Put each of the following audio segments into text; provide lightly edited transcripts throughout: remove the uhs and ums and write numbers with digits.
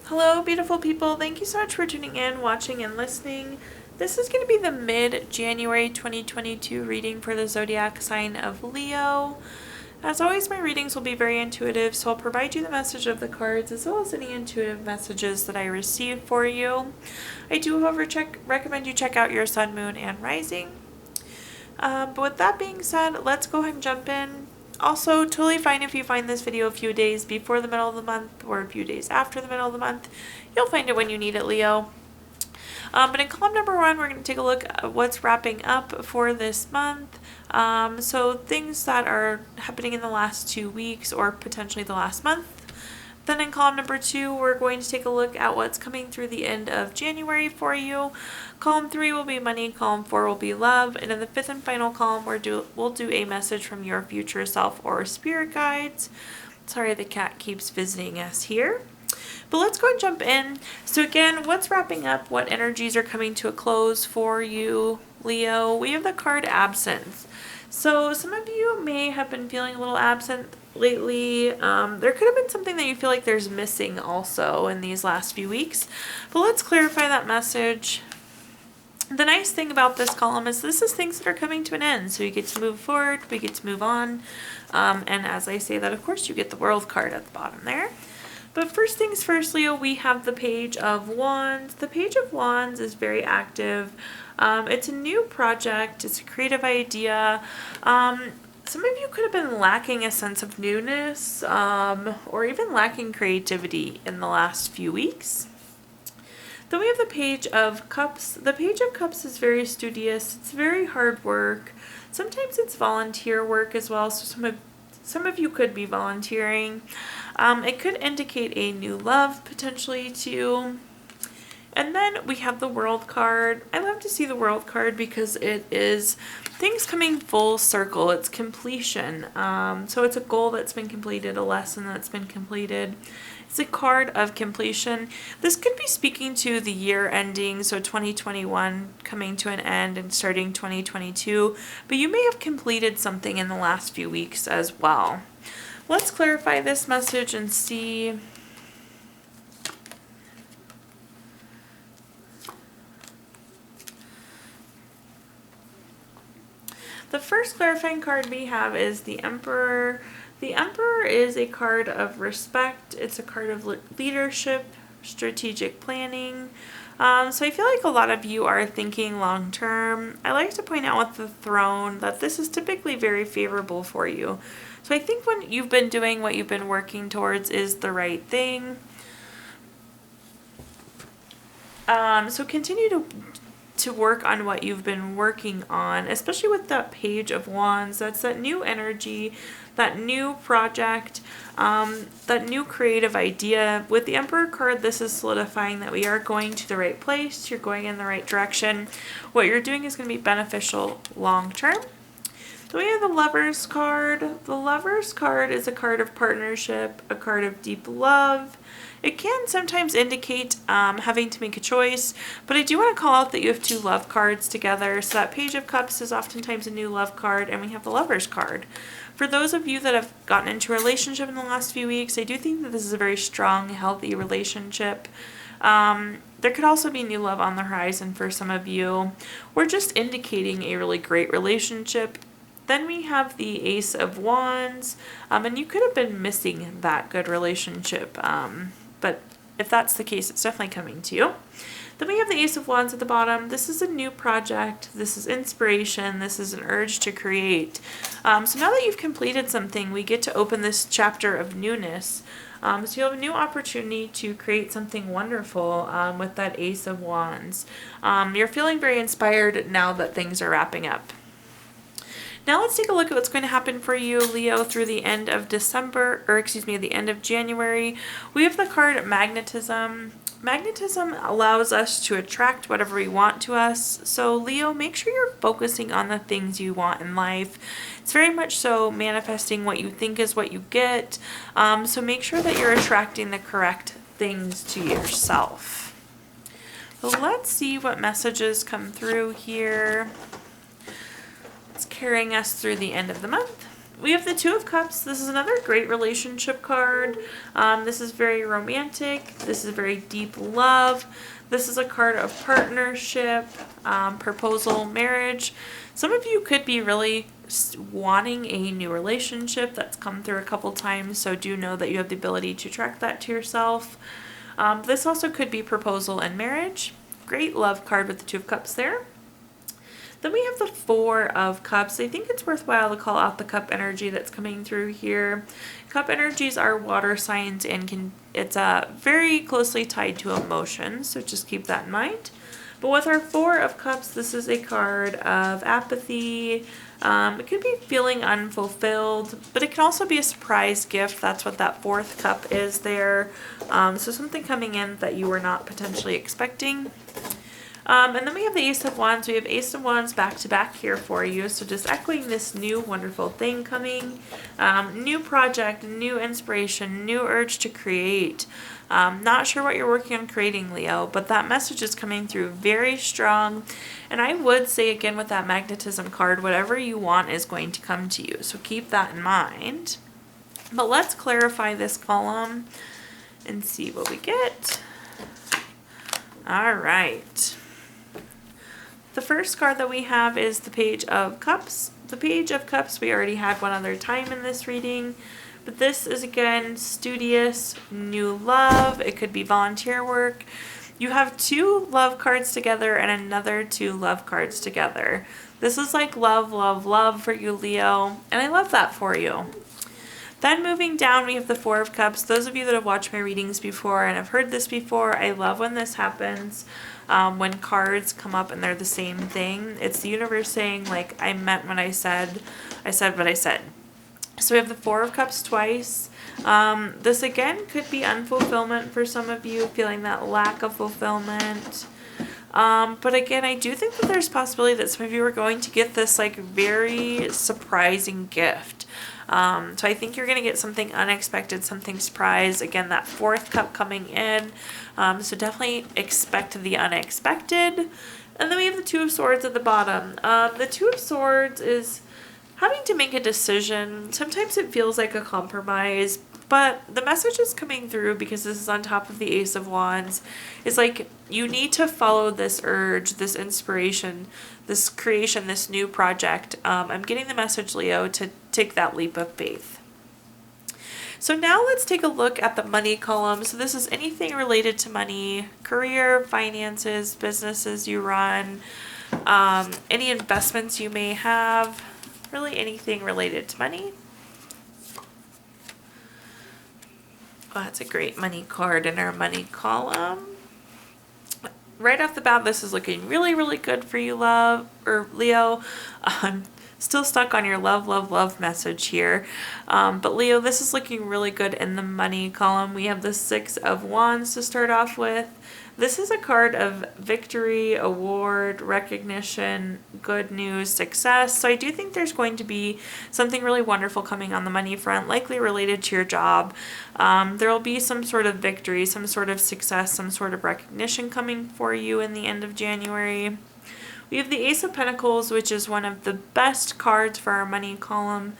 Hello, beautiful people. Thank you so much for tuning in, watching, and listening. This is going to be the mid-January 2022 reading for the zodiac sign of Leo. As always, my readings will be very intuitive, so I'll provide you the message of the cards as well as any intuitive messages that I receive for you. I do, however, recommend you check out your sun, moon, and rising. But with that being said, let's go ahead and jump in. Also, totally fine if you find this video a few days before the middle of the month or a few days after the middle of the month. You'll find it when you need it, Leo. But in column number 1, we're going to take a look at what's wrapping up for this month. So things that are happening in the last 2 weeks or potentially the last month. Then in column number 2, we're going to take a look at what's coming through the end of January for you. Column 3 will be money, column 4 will be love, and in the 5th and final column, we'll do a message from your future self or spirit guides. Sorry, the cat keeps visiting us here. But let's go and jump in. So again, what's wrapping up? What energies are coming to a close for you, Leo? We have the card absence. So some of you may have been feeling a little absent lately. There could have been something that you feel like there's missing also in these last few weeks. But let's clarify that message. The nice thing about this column is this is things that are coming to an end. So you get to move forward, we get to move on. And as I say that, of course, you get the World card at the bottom there. But first things first, Leo, we have the Page of Wands. The Page of Wands is very active. It's a new project. It's a creative idea. Some of you could have been lacking a sense of newness or even lacking creativity in the last few weeks. Then we have the Page of Cups. The Page of Cups is very studious. It's very hard work. Sometimes it's volunteer work as well, so some of you could be volunteering. It could indicate a new love potentially too. And then we have the World card. I love to see the World card because it is things coming full circle. It's completion. So it's a goal that's been completed, a lesson that's been completed. It's a card of completion. This could be speaking to the year ending, so 2021 coming to an end and starting 2022. But you may have completed something in the last few weeks as well. Let's clarify this message and see. The first clarifying card we have is the Emperor. The Emperor is a card of respect. It's a card of leadership, strategic planning. So I feel like a lot of you are thinking long term. I like to point out with the Throne that this is typically very favorable for you. So I think when you've been doing what you've been working towards is the right thing. So continue to work on what you've been working on, especially with that Page of Wands. That's that new energy, that new project, that new creative idea. With the Emperor card, this is solidifying that we are going to the right place. You're going in the right direction. What you're doing is going to be beneficial long term. Then we have the Lovers card. The Lovers card is a card of partnership, a card of deep love. It can sometimes indicate having to make a choice, but I do want to call out that you have 2 love cards together. So that Page of Cups is oftentimes a new love card, and we have the Lovers card. For those of you that have gotten into a relationship in the last few weeks, I do think that this is a very strong, healthy relationship. There could also be new love on the horizon for some of you. We're just indicating a really great relationship. Then we have the Ace of Wands, and you could have been missing that good relationship. But if that's the case, it's definitely coming to you. Then we have the Ace of Wands at the bottom. This is a new project. This is inspiration. This is an urge to create. So now that you've completed something, we get to open this chapter of newness. So you have a new opportunity to create something wonderful with that Ace of Wands. You're feeling very inspired now that things are wrapping up. Now let's take a look at what's going to happen for you, Leo, through the end of the end of January. We have the card Magnetism. Magnetism allows us to attract whatever we want to us. So Leo, make sure you're focusing on the things you want in life. It's very much so manifesting what you think is what you get. So make sure that you're attracting the correct things to yourself. So let's see what messages come through here. It's carrying us through the end of the month. We have the Two of Cups. This is another great relationship card. This is very romantic. This is very deep love. This is a card of partnership, proposal, marriage. Some of you could be really wanting a new relationship that's come through a couple times, so do know that you have the ability to track that to yourself. This also could be proposal and marriage. Great love card with the Two of Cups there. Then we have the Four of Cups. I think it's worthwhile to call out the cup energy that's coming through here. Cup energies are water signs and it's very closely tied to emotions, so just keep that in mind. But with our Four of Cups, this is a card of apathy. It could be feeling unfulfilled, but it can also be a surprise gift. That's what that fourth cup is there. So something coming in that you were not potentially expecting. And then we have the Ace of Wands. We have Ace of Wands back to back here for you. So just echoing this new wonderful thing coming. New project, new inspiration, new urge to create. Not sure what you're working on creating, Leo, but that message is coming through very strong. And I would say again with that magnetism card, whatever you want is going to come to you. So keep that in mind. But let's clarify this column and see what we get. All right. The first card that we have is the Page of Cups. The Page of Cups, we already had one other time in this reading, but this is again studious, new love. It could be volunteer work. You have two love cards together and another two love cards together. This is like love, love, love for you, Leo, and I love that for you. Then moving down, we have the Four of Cups. Those of you that have watched my readings before and have heard this before, I love when this happens. When cards come up and they're the same thing. It's the universe saying, like, I meant what I said what I said. So we have the Four of Cups twice. This again could be unfulfillment for some of you, feeling that lack of fulfillment. But again, I do think that there's a possibility that some of you are going to get this like very surprising gift. So I think you're going to get something unexpected, something surprise. Again, that fourth cup coming in. So definitely expect the unexpected. And then we have the Two of Swords at the bottom. The Two of Swords is having to make a decision. Sometimes it feels like a compromise, but the message is coming through because this is on top of the Ace of Wands. It's like you need to follow this urge, this inspiration, this creation, this new project. I'm getting the message, Leo, to take that leap of faith. So now let's take a look at the money column. So this is anything related to money, career, finances, businesses you run, any investments you may have, really anything related to money. Oh, that's a great money card in our money column. Right off the bat, this is looking really, really good for you, Leo. Still stuck on your love, love, love message here. But Leo, this is looking really good in the money column. We have the Six of Wands to start off with. This is a card of victory, award, recognition, good news, success. So I do think there's going to be something really wonderful coming on the money front, likely related to your job. There will be some sort of victory, some sort of success, some sort of recognition coming for you in the end of January. We have the Ace of Pentacles, which is one of the best cards for our money column.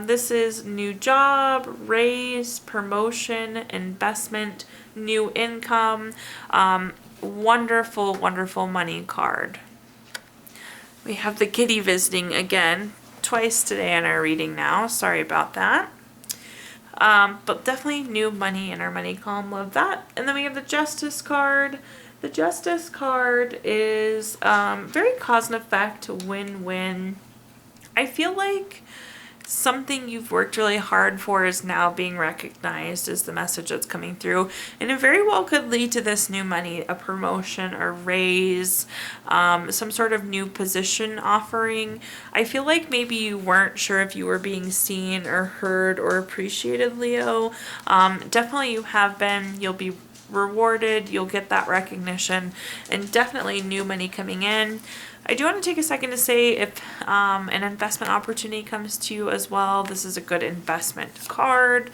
This is new job, raise, promotion, investment, new income. Wonderful, wonderful money card. We have the kitty visiting again, twice today in our reading now. Sorry about that. But definitely new money in our money column. Love that. And then we have the Justice card. The Justice card is very cause and effect, win-win. I feel like something you've worked really hard for is now being recognized, is the message that's coming through. And it very well could lead to this new money, a promotion, a raise, some sort of new position offering. I feel like maybe you weren't sure if you were being seen or heard or appreciated, Leo. Definitely you have been. You'll be rewarded, you'll get that recognition, and definitely new money coming in. I do want to take a second to say if an investment opportunity comes to you as well, this is a good investment card.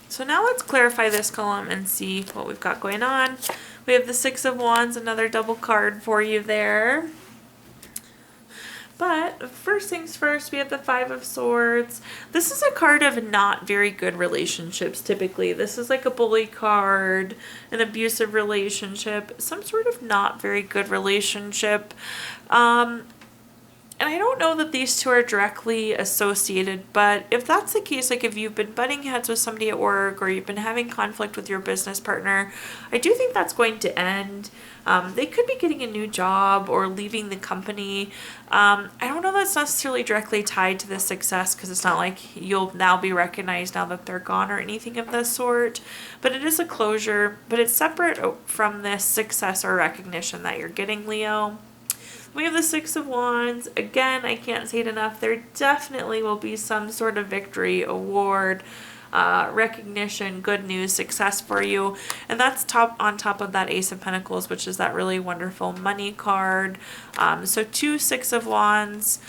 So now let's clarify this column and see what we've got going on. We have the Six of Wands, another double card for you there. But first things first, we have the Five of Swords. This is a card of not very good relationships typically. This is like a bully card, an abusive relationship, some sort of not very good relationship. And I don't know that these two are directly associated, but if that's the case, like if you've been butting heads with somebody at work or you've been having conflict with your business partner, I do think that's going to end. They could be getting a new job or leaving the company. I don't know that's necessarily directly tied to the success because it's not like you'll now be recognized now that they're gone or anything of this sort, but it is a closure, but it's separate from this success or recognition that you're getting, Leo. We have the Six of Wands. Again, I can't say it enough. There definitely will be some sort of victory, award, recognition, good news, success for you. And that's on top of that Ace of Pentacles, which is that really wonderful money card. So 2 Six of Wands.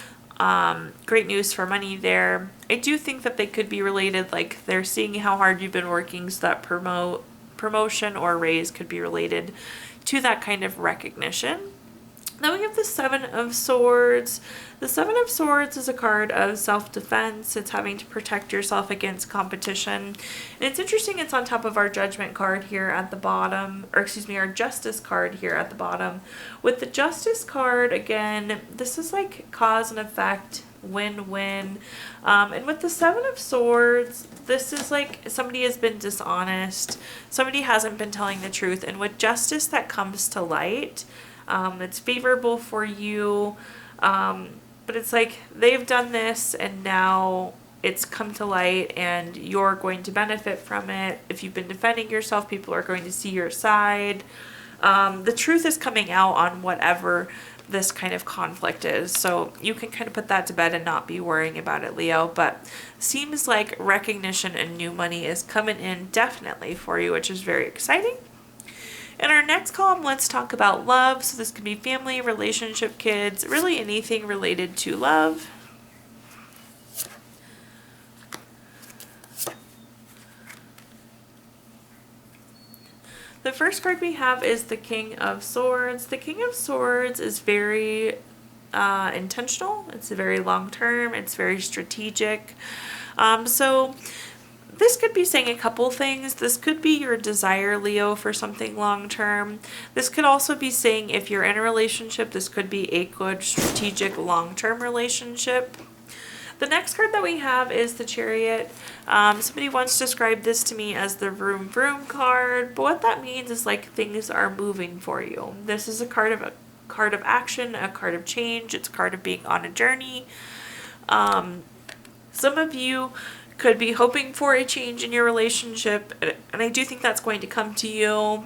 Great news for money there. I do think that they could be related, like they're seeing how hard you've been working, so that promotion or raise could be related to that kind of recognition. Then we have the Seven of Swords. The Seven of Swords is a card of self-defense. It's having to protect yourself against competition. And it's interesting, it's on top of our Judgment card here at the bottom, or excuse me, our Justice card here at the bottom. With the Justice card, again, this is like cause and effect, win-win. And with the Seven of Swords, this is like somebody has been dishonest. Somebody hasn't been telling the truth. And with justice that comes to light, it's favorable for you, but it's like they've done this and now it's come to light and you're going to benefit from it. If you've been defending yourself, people are going to see your side. The truth is coming out on whatever this kind of conflict is, so you can kind of put that to bed and not be worrying about it, Leo. But seems like recognition and new money is coming in definitely for you, which is very exciting. In our next column, let's talk about love. So this could be family, relationship, kids, really anything related to love. The first card we have is the King of Swords. The King of Swords is very intentional. It's very long term. It's very strategic. So this could be saying a couple things. This could be your desire, Leo, for something long-term. This could also be saying if you're in a relationship, this could be a good strategic long-term relationship. The next card that we have is the Chariot. Somebody once described this to me as the vroom vroom card, but what that means is like things are moving for you. This is a card of action, a card of change. It's a card of being on a journey. Some of you could be hoping for a change in your relationship, and I do think that's going to come to you.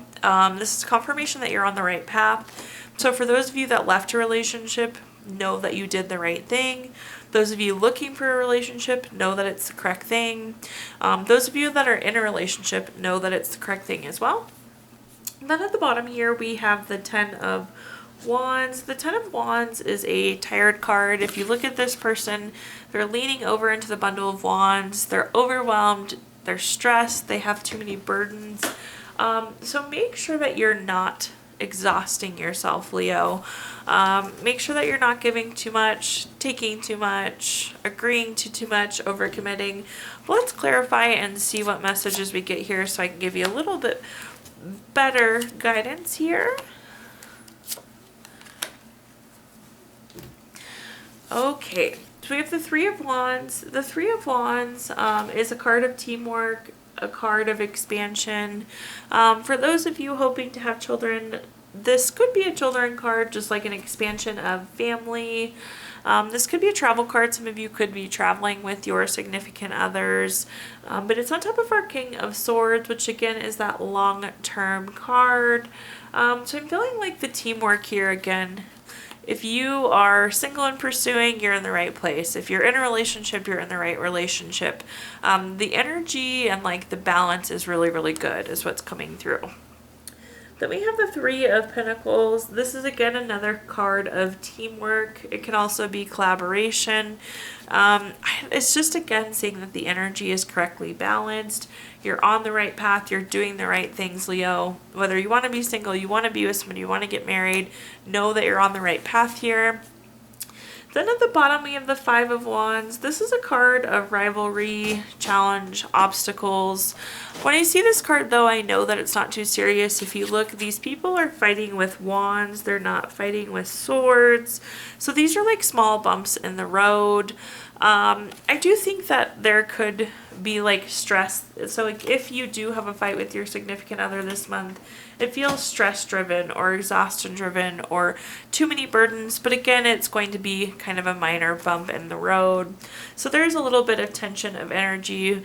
This is confirmation that you're on the right path. So for those of you that left a relationship, know that you did the right thing. Those of you looking for a relationship, know that it's the correct thing. Those of you that are in a relationship, know that it's the correct thing as well. And then at the bottom here, we have the Ten of Wands. The Ten of Wands is a tired card. If you look at this person, they're leaning over into the bundle of wands. They're overwhelmed. They're stressed. They have too many burdens. So make sure that you're not exhausting yourself, Leo. Make sure that you're not giving too much, taking too much, agreeing to too much, overcommitting. But let's clarify and see what messages we get here so I can give you a little bit better guidance here. Okay, so we have the Three of Wands. The Three of Wands is a card of teamwork, a card of expansion. For those of you hoping to have children, this could be a children card, just like an expansion of family. This could be a travel card. Some of you could be traveling with your significant others. But it's on top of our King of Swords, which again is that long-term card. So I'm feeling like the teamwork here again. If you are single and pursuing, you're in the right place. If you're in a relationship, you're in the right relationship. The energy and like the balance is really, really good is what's coming through. Then we have the Three of Pentacles. This is again another card of teamwork. It can also be collaboration. It's just again saying that the energy is correctly balanced. You're on the right path. You're doing the right things, Leo. Whether you want to be single, you want to be with somebody, you want to get married, know that you're on the right path here. Then at the bottom we have the Five of Wands. This is a card of rivalry, challenge, obstacles. When I see this card though, I know that it's not too serious. If you look, these people are fighting with wands. They're not fighting with swords. So these are like small bumps in the road. I do think that there could be like stress. So like if you do have a fight with your significant other this month, it feels stress driven or exhaustion driven or too many burdens. But again, it's going to be kind of a minor bump in the road. So there's a little bit of tension of energy,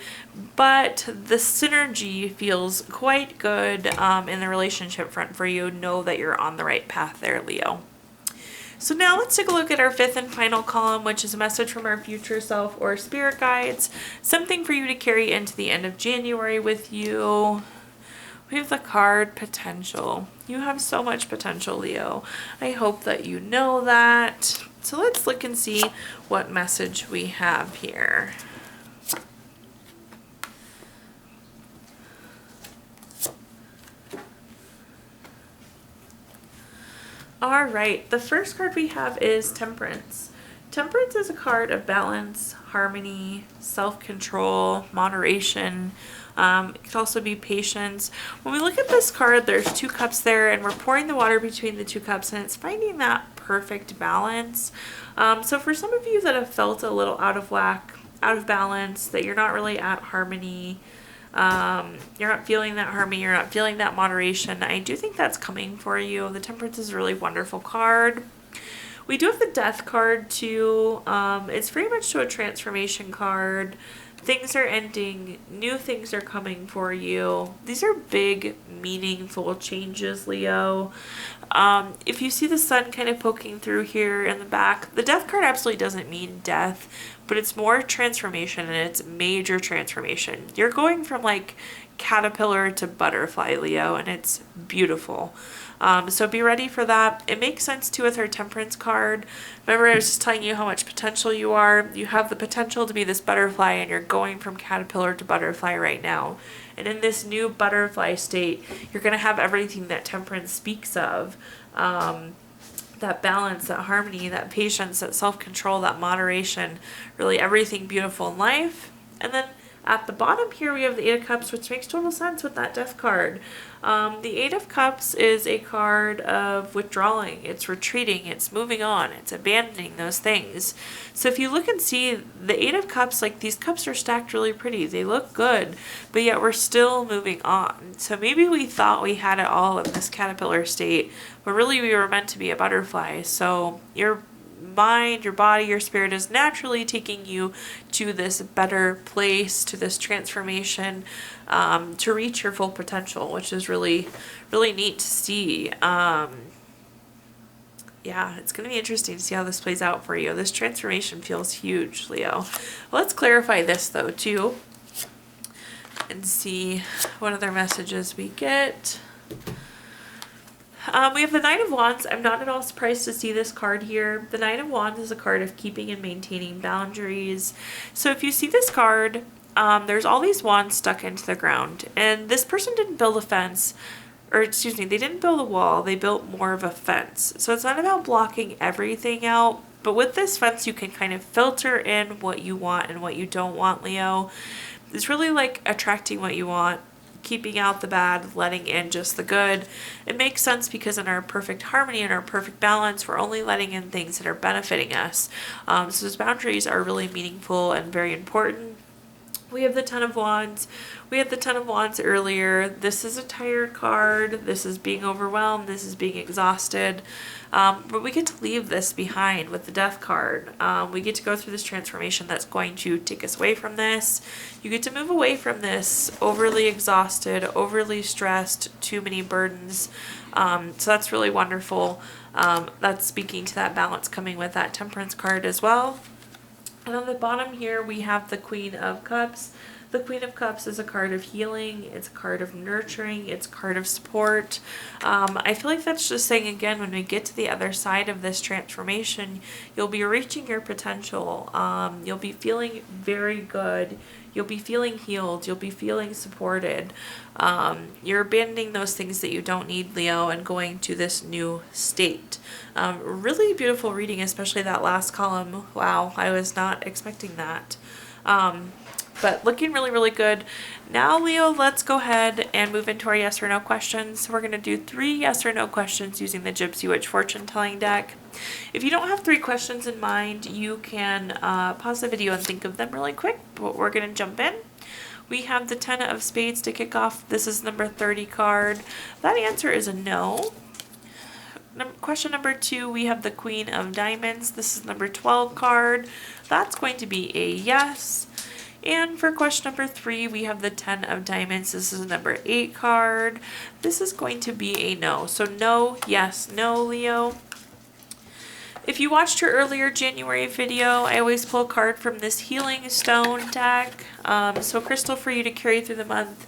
but the synergy feels quite good in the relationship front for you. Know that you're on the right path there, Leo. So now let's take a look at our fifth and final column, which is a message from our future self or spirit guides. Something for you to carry into the end of January with you. We have the card potential. You have so much potential, Leo. I hope that you know that. So let's look and see what message we have here. All right, the first card we have is Temperance. Temperance is a card of balance, harmony, self-control, moderation. It could also be patience. When we look at this card, there's two cups there, and we're pouring the water between the two cups, and it's finding that perfect balance. So for some of you that have felt a little out of whack, out of balance, that you're not really at harmony, you're not feeling that harmony, you're not feeling that moderation, I do think that's coming for you. The Temperance is a really wonderful card. We do have the Death card too. It's very much to a transformation card. Things are ending, new things are coming for you. These are big, meaningful changes, Leo. If you see the sun kind of poking through here in the back, the Death card absolutely doesn't mean death, but it's more transformation, and it's major transformation. You're going from like caterpillar to butterfly, Leo, and it's beautiful. So be ready for that. It makes sense too with our Temperance card. Remember, I was just telling you how much potential you are. You have the potential to be this butterfly, and you're going from caterpillar to butterfly right now. And in this new butterfly state, you're going to have everything that Temperance speaks of. That balance, that harmony, that patience, that self-control, that moderation, really everything beautiful in life. And then at the bottom here, we have the Eight of Cups, which makes total sense with that Death card. The Eight of Cups is a card of withdrawing. It's retreating. It's moving on. It's abandoning those things. So if you look and see the Eight of Cups, like these cups are stacked really pretty. They look good, but yet we're still moving on. So maybe we thought we had it all in this caterpillar state, but really we were meant to be a butterfly. So your mind, your body, your spirit is naturally taking you to this better place, to this transformation, to reach your full potential, which is really, really neat to see. Yeah, it's going to be interesting to see how this plays out for you. This transformation feels huge, Leo. Let's clarify this though too, and see what other messages we get. We have the Knight of Wands. I'm not at all surprised to see this card here. The Knight of Wands is a card of keeping and maintaining boundaries. So if you see this card, there's all these wands stuck into the ground. And this person didn't build a fence, or excuse me, they didn't build a wall. They built more of a fence. So it's not about blocking everything out. But with this fence, you can kind of filter in what you want and what you don't want, Leo. It's really like attracting what you want, keeping out the bad, letting in just the good. It makes sense because in our perfect harmony and our perfect balance, we're only letting in things that are benefiting us. So those boundaries are really meaningful and very important. We have the Ten of Wands. We had the Ten of Wands earlier. This is a tired card. This is being overwhelmed. This is being exhausted. But we get to leave this behind with the Death card. We get to go through this transformation that's going to take us away from this. You get to move away from this overly exhausted, overly stressed, too many burdens. So that's really wonderful. That's speaking to that balance coming with that Temperance card as well. And on the bottom here, we have the Queen of Cups. The Queen of Cups is a card of healing. It's a card of nurturing. It's a card of support. I feel like that's just saying, again, when we get to the other side of this transformation, you'll be reaching your potential. You'll be feeling very good. You'll be feeling healed. You'll be feeling supported. You're abandoning those things that you don't need, Leo, and going to this new state. Really beautiful reading, especially that last column. Wow, I was not expecting that. But looking really, really good. Now, Leo, let's go ahead and move into our yes or no questions. So we're going to do 3 yes or no questions using the Gypsy Witch fortune telling deck. If you don't have 3 questions in mind, you can pause the video and think of them really quick, but we're going to jump in. We have the 10 of Spades to kick off. This is number 30 card. That answer is a no. Question number 2, we have the Queen of Diamonds. This is number 12 card. That's going to be a yes. And for question number 3, we have the 10 of Diamonds. This is number 8 card. This is going to be a no. So no, yes, no, Leo. If you watched your earlier January video, I always pull a card from this Healing Stone deck. So crystal for you to carry through the month.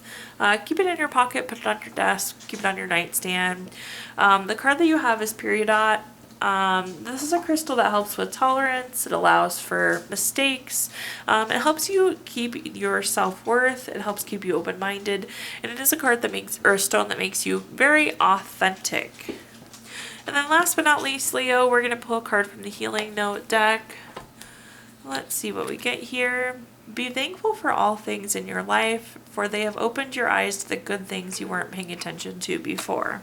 Keep it in your pocket, put it on your desk, keep it on your nightstand. The card that you have is Periodot. This is a crystal that helps with tolerance. It allows for mistakes. It helps you keep your self-worth. It helps keep you open-minded. And it is a card that makes, or a stone that makes you very authentic. And then last but not least, Leo, we're going to pull a card from the Healing Note deck. Let's see what we get here. Be thankful for all things in your life, for they have opened your eyes to the good things you weren't paying attention to before.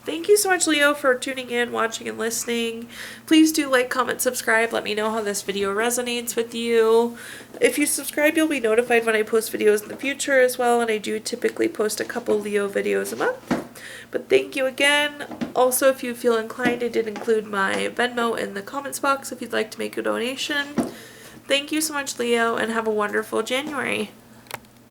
Thank you so much, Leo, for tuning in, watching, and listening. Please do like, comment, subscribe. Let me know how this video resonates with you. If you subscribe, you'll be notified when I post videos in the future as well, and I do typically post a couple Leo videos a month. But thank you again. Also, if you feel inclined, I did include my Venmo in the comments box if you'd like to make a donation. Thank you so much, Leo, and have a wonderful January.